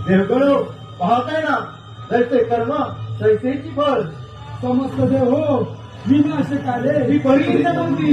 देवगणो पाहताय ना, जैसे कर्म तैसेची फळ. समस्त देव हो विनाशकाले ही परी नव्हती.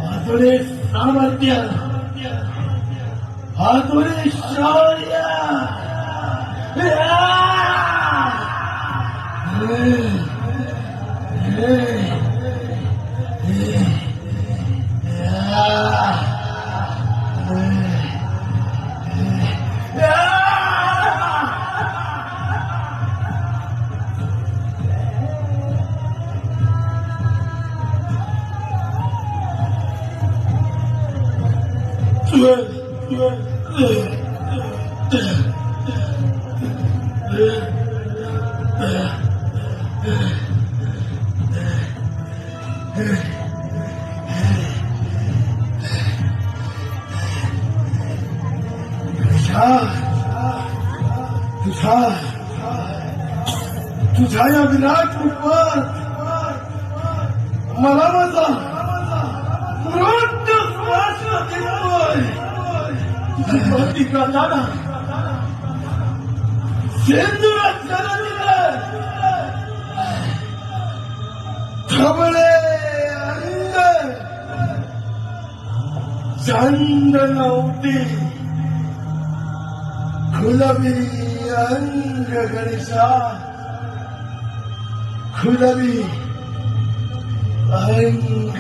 हातोडे सामर्थ्य, हातोडे शौर्य. तुझ्या या विराट रूपात मला माझा मृत्यू स्पर्श देतोय. तुझी भक्ती करताना सिंधुरात थबळे अंग चंद नव्हती, खुलवी अंग गणेशा, खुलवी अंग.